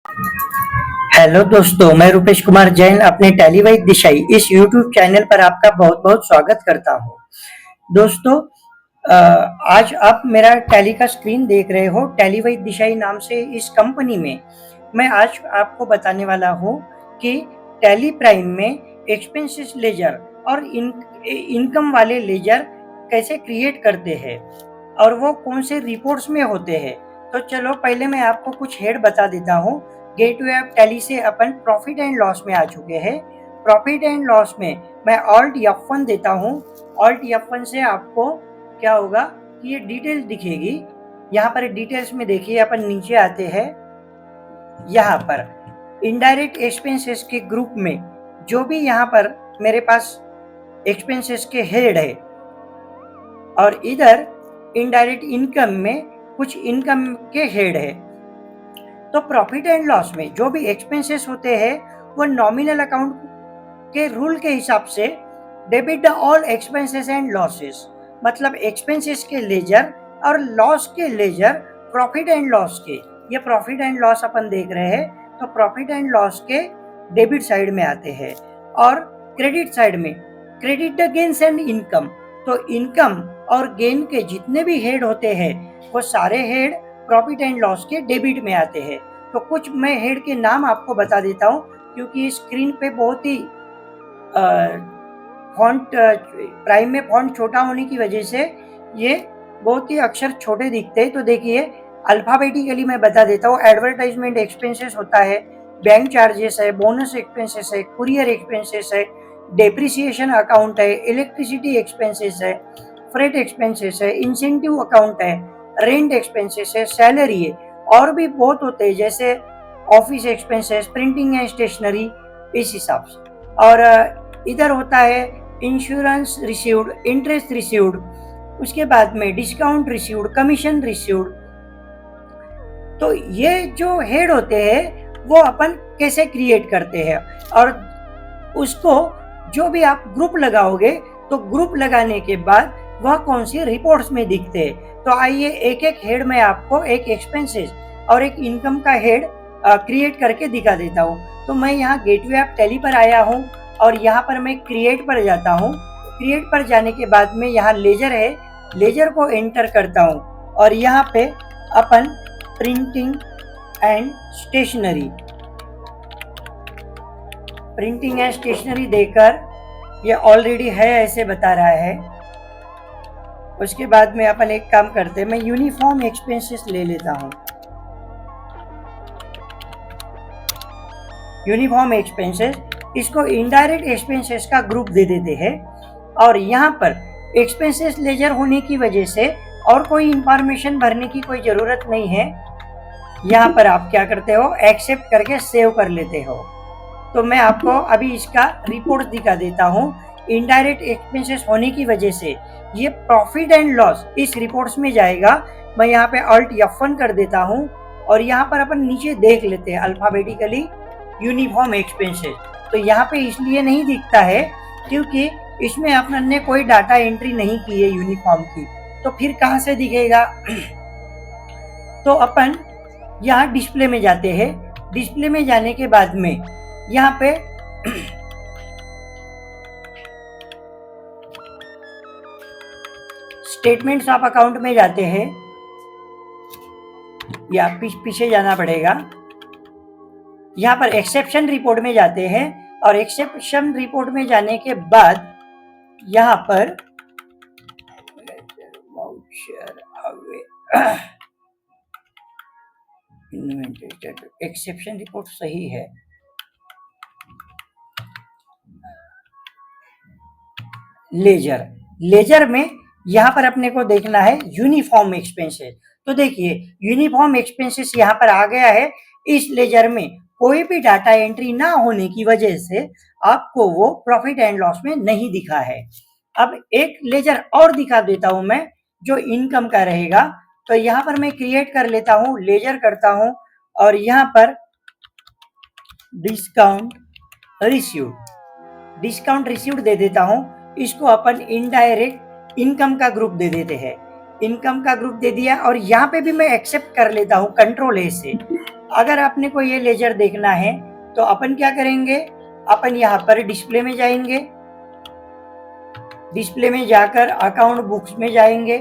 Hello दोस्तों, मैं रूपेश कुमार जैन अपने टैलीवाइज दिशाई इस यूट्यूब चैनल पर आपका बहुत बहुत स्वागत करता हूं। दोस्तों, आज आप मेरा टैली का स्क्रीन देख रहे हो। टैलीवाइज दिशाई नाम से इस कंपनी में मैं आज आपको बताने वाला हूं कि टैली प्राइम में एक्सपेंसेस लेजर और इनकम वाले लेजर कैसे क्रिएट करते हैं और वो कौन से रिपोर्ट्स में होते हैं। तो चलो पहले मैं आपको कुछ हेड बता देता हूँ। गेटवे ऑफ टैली से अपन प्रॉफिट एंड लॉस में आ चुके हैं। प्रॉफिट एंड लॉस में मैं ऑल्ट F1 देता हूँ। ऑल्ट F1 से आपको क्या होगा कि ये डिटेल्स दिखेगी। यहाँ पर डिटेल्स में देखिए, अपन नीचे आते हैं। यहाँ पर इनडायरेक्ट एक्सपेंसेस के ग्रुप में जो भी यहाँ पर मेरे पास एक्सपेंसेस के हेड है और इधर इनडायरेक्ट इनकम में कुछ इनकम के हेड है। तो प्रॉफिट एंड लॉस में जो भी एक्सपेंसेस होते हैं वो नॉमिनल अकाउंट के रूल के हिसाब से debit the all expenses and losses, मतलब एक्सपेंसेस के लेजर और लॉस के लेजर प्रॉफिट एंड लॉस के। ये प्रॉफिट एंड लॉस अपन देख रहे हैं, तो प्रॉफिट एंड लॉस के डेबिट साइड में आते हैं और क्रेडिट साइड में credit the gains and income. तो इनकम और गेन के जितने भी हेड होते हैं वो सारे हेड प्रॉफिट एंड लॉस के डेबिट में आते हैं। तो कुछ मैं हेड के नाम आपको बता देता हूँ, क्योंकि स्क्रीन पे बहुत ही फॉन्ट प्राइम में फॉन्ट छोटा होने की वजह से ये बहुत ही अक्षर छोटे दिखते हैं। तो देखिए, अल्फाबेटिकली मैं बता देता हूँ। एडवर्टाइजमेंट एक्सपेंसेस होता है, बैंक चार्जेस है, बोनस एक्सपेंसेस है, कुरियर एक्सपेंसेस है, डेप्रिसिएशन अकाउंट है, इलेक्ट्रिसिटी एक्सपेंसेस है, फ्रेट एक्सपेंसेस है, इंसेंटिव अकाउंट है, रेंट एक्सपेंसेस है, सैलरी है, और भी बहुत होते हैं जैसे office expenses, printing and stationery, इस हिसाब से। और इधर होता है इंश्योरेंस रिसीव्ड, इंटरेस्ट रिसीव्ड, उसके बाद में डिस्काउंट रिसीव्ड, कमीशन रिसीव्ड। तो ये जो हेड होते हैं वो अपन कैसे क्रिएट करते हैं और उसको जो भी आप ग्रुप लगाओगे तो ग्रुप लगाने के बाद वह कौन सी रिपोर्ट्स में दिखते हैं। तो आइए एक एक हेड में आपको एक एक्सपेंसेस और एक इनकम का हेड क्रिएट करके दिखा देता हूँ। तो मैं यहाँ गेटवे ऑफ टैली पर आया हूँ और यहाँ पर मैं क्रिएट पर जाता हूँ। क्रिएट पर जाने के बाद में यहाँ लेजर है, लेजर को एंटर करता हूँ और यहाँ पे अपन printing and stationery, printing and stationery देकर ये ऑलरेडी है ऐसे बता रहा है। उसके बाद में अपन एक काम करते हैं, मैं यूनिफॉर्म एक्सपेंसेस ले लेता हूँ। यूनिफॉर्म एक्सपेंसेस, इसको इनडायरेक्ट एक्सपेंसेस का ग्रुप दे देते हैं और यहाँ पर एक्सपेंसेस लेजर होने की वजह से और कोई इंफॉर्मेशन भरने की कोई जरूरत नहीं है। यहाँ पर आप क्या करते हो, एक्सेप्ट करके सेव कर लेते हो। तो मैं आपको अभी इसका रिपोर्ट दिखा देता हूँ। इनडायरेक्ट एक्सपेंसेस होने की वजह से ये प्रॉफिट एंड लॉस इस रिपोर्ट्स में जाएगा। मैं यहाँ पे ऑल्ट F1 कर देता हूँ और यहाँ पर अपन नीचे देख लेते हैं अल्फाबेटिकली यूनिफॉर्म एक्सपेंसेस। तो यहाँ पे इसलिए नहीं दिखता है क्योंकि इसमें अपन ने कोई डाटा एंट्री नहीं की है यूनिफॉर्म की, तो फिर कहाँ से दिखेगा। तो अपन यहाँ डिस्प्ले में जाते हैं। डिस्प्ले में जाने के बाद में यहाँ पे स्टेटमेंट्स ऑफ अकाउंट में जाते हैं, या पीछे जाना पड़ेगा। यहाँ पर एक्सेप्शन रिपोर्ट में जाते हैं और एक्सेप्शन रिपोर्ट में जाने के बाद यहाँ पर एक्सेप्शन रिपोर्ट सही है, लेजर, लेजर में यहाँ पर अपने को देखना है यूनिफॉर्म एक्सपेंसेस। तो देखिए यूनिफॉर्म एक्सपेंसेस यहाँ पर आ गया है। इस लेजर में कोई भी डाटा एंट्री ना होने की वजह से आपको वो प्रॉफिट एंड लॉस में नहीं दिखा है। अब एक लेजर और दिखा देता हूं मैं जो इनकम का रहेगा। तो यहाँ पर मैं क्रिएट कर लेता हूँ, लेजर करता हूँ और यहाँ पर डिस्काउंट रिसीव्ड, डिस्काउंट रिसीव्ड दे देता हूँ। इसको अपन इनडायरेक्ट इनकम का ग्रुप दे देते हैं। इनकम का ग्रुप दे दिया और यहाँ पे भी मैं एक्सेप्ट कर लेता हूँ कंट्रोल ए से। अगर आपने को ये लेजर देखना है तो अपन क्या करेंगे, अपन यहाँ पर डिस्प्ले में जाएंगे, डिस्प्ले में जाकर अकाउंट बुक्स में जाएंगे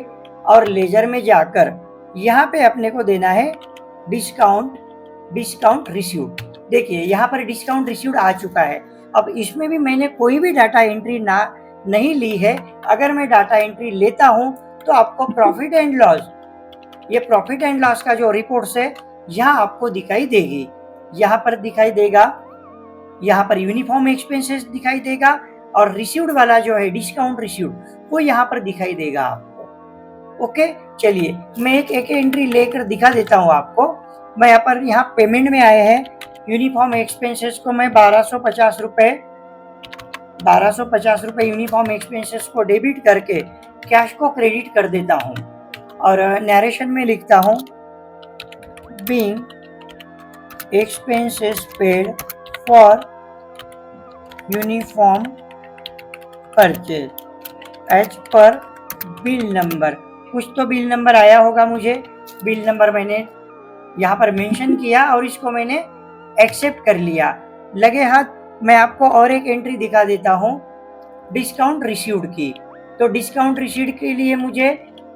और लेजर में जाकर यहाँ पे अपने को देना है डिस्काउंट रिसीव्ड। देखिए यहाँ पर डिस्काउंट रिसीव्ड आ चुका है। अब इसमें भी मैंने कोई भी डाटा एंट्री नहीं ली है। अगर मैं डाटा एंट्री लेता हूँ तो आपको प्रॉफिट एंड लॉस, ये प्रॉफिट एंड लॉस का जो रिपोर्ट है यहाँ आपको दिखाई देगी। यहाँ पर दिखाई देगा, यहाँ पर यूनिफॉर्म एक्सपेंसेस दिखाई देगा और रिसीव्ड वाला जो है डिस्काउंट रिसीव्ड वो यहाँ पर दिखाई देगा आपको। ओके, चलिए मैं एक एंट्री लेकर दिखा देता हूँ आपको। मैं यहाँ पर पेमेंट में आए हैं यूनिफॉर्म एक्सपेंसेस को मैं 1250 रुपए यूनिफॉर्म एक्सपेंसेस को डेबिट करके कैश को क्रेडिट कर देता हूँ और नरेशन में लिखता हूँ being expenses paid for uniform purchase as per bill number. कुछ तो बिल नंबर आया होगा, मुझे बिल नंबर मैंने यहाँ पर मेंशन किया और इसको मैंने एक्सेप्ट कर लिया। लगे हाथ मैं आपको और एक एंट्री दिखा देता हूँ डिस्काउंट रिसीव्ड की। तो डिस्काउंट रिसीव्ड के लिए मुझे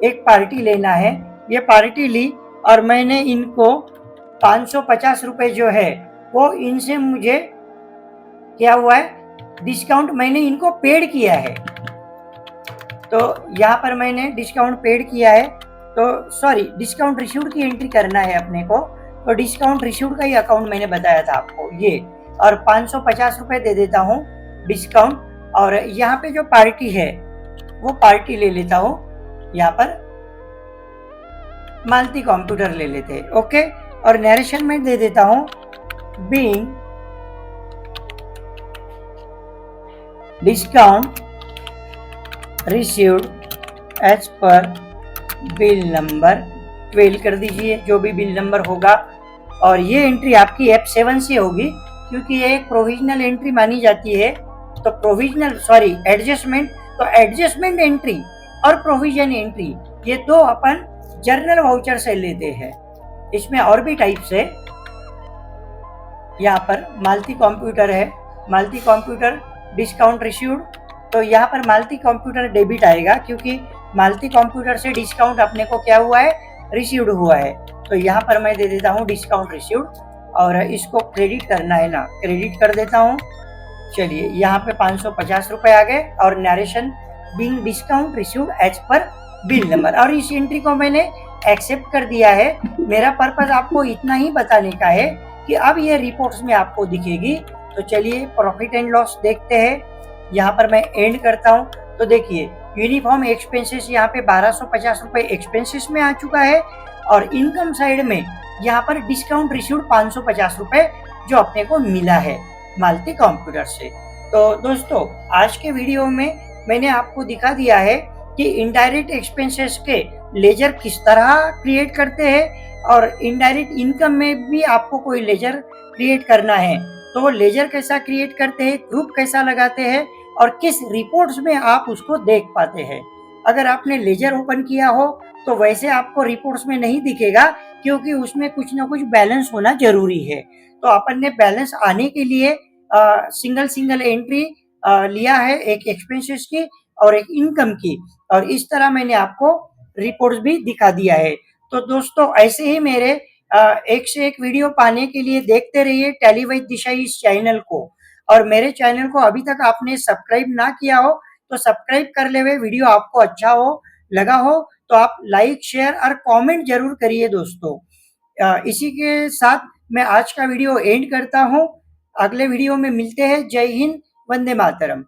एक पार्टी लेना है। ये पार्टी ली और मैंने इनको 550 रुपए जो है वो इनसे मुझे क्या हुआ है, डिस्काउंट मैंने इनको पेड किया है। तो यहाँ पर मैंने डिस्काउंट पेड किया है, तो सॉरी डिस्काउंट रिसीव्ड की एंट्री करना है अपने को। तो डिस्काउंट रिसीव्ड का ही अकाउंट मैंने बताया था आपको ये, और 550 रुपए दे देता हूँ डिस्काउंट। और यहाँ पे जो पार्टी है वो पार्टी ले लेता हूँ, यहाँ पर मालती कंप्यूटर ले लेते हैं। ओके, और नरेशन में दे देता हूँ being discount received as per bill number 12 कर दीजिए, जो भी बिल नंबर होगा। और ये एंट्री आपकी F7 से होगी क्योंकि ये एक प्रोविजनल एंट्री मानी जाती है। तो एडजस्टमेंट, तो एडजस्टमेंट एंट्री और प्रोविजन एंट्री ये दो अपन जर्नल वाउचर से लेते हैं। इसमें और भी टाइप्स है। यहाँ पर मालती कंप्यूटर है, मालती कंप्यूटर डिस्काउंट रिसीव्ड, तो यहाँ पर मालती कंप्यूटर डेबिट आएगा क्योंकि मालती कंप्यूटर से डिस्काउंट अपने को क्या हुआ है, रिसीव्ड हुआ है। तो यहाँ पर मैं दे देता हूँ डिस्काउंट रिसीव्ड और इसको क्रेडिट करना है ना, क्रेडिट कर देता हूँ। चलिए यहाँ पे 550 रुपए आ गए और narration being discount received as per bill number, और इस एंट्री को मैंने एक्सेप्ट कर दिया है। मेरा पर्पज आपको इतना ही बताने का है कि अब ये रिपोर्ट्स में आपको दिखेगी। तो चलिए प्रॉफिट एंड लॉस देखते हैं। यहाँ पर मैं एंड करता हूँ। तो देखिए यूनिफॉर्म एक्सपेंसेस यहाँ पे 1250 रुपए एक्सपेंसेस में आ चुका है और इनकम साइड में यहाँ पर डिस्काउंट रिसीव्ड 550 रुपए जो अपने को मिला है मालती कंप्यूटर से। तो दोस्तों आज के वीडियो में मैंने आपको दिखा दिया है कि इनडायरेक्ट एक्सपेंसेस के लेजर किस तरह क्रिएट करते हैं और इनडायरेक्ट इनकम में भी आपको कोई लेजर क्रिएट करना है तो वो लेजर कैसा क्रिएट करते हैं, ग्रुप कैसा लगाते हैं और किस रिपोर्ट्स में आप उसको देख पाते हैं। अगर आपने लेजर ओपन किया हो तो वैसे आपको रिपोर्ट्स में नहीं दिखेगा क्योंकि उसमें कुछ ना कुछ बैलेंस होना जरूरी है। तो अपन ने बैलेंस आने के लिए सिंगल एंट्री लिया है, एक एक्सपेंसेस की और एक इनकम की, और इस तरह मैंने आपको रिपोर्ट्स भी दिखा दिया है। तो दोस्तों ऐसे ही मेरे एक से एक वीडियो पाने के लिए देखते रहिए टैलीवाइज दिशा इस चैनल को, और मेरे चैनल को अभी तक आपने सब्सक्राइब ना किया हो तो सब्सक्राइब कर ले। वीडियो आपको अच्छा हो लगा हो तो आप लाइक शेयर और कमेंट जरूर करिए दोस्तों। इसी के साथ मैं आज का वीडियो एंड करता हूँ। अगले वीडियो में मिलते हैं। जय हिंद, वंदे मातरम।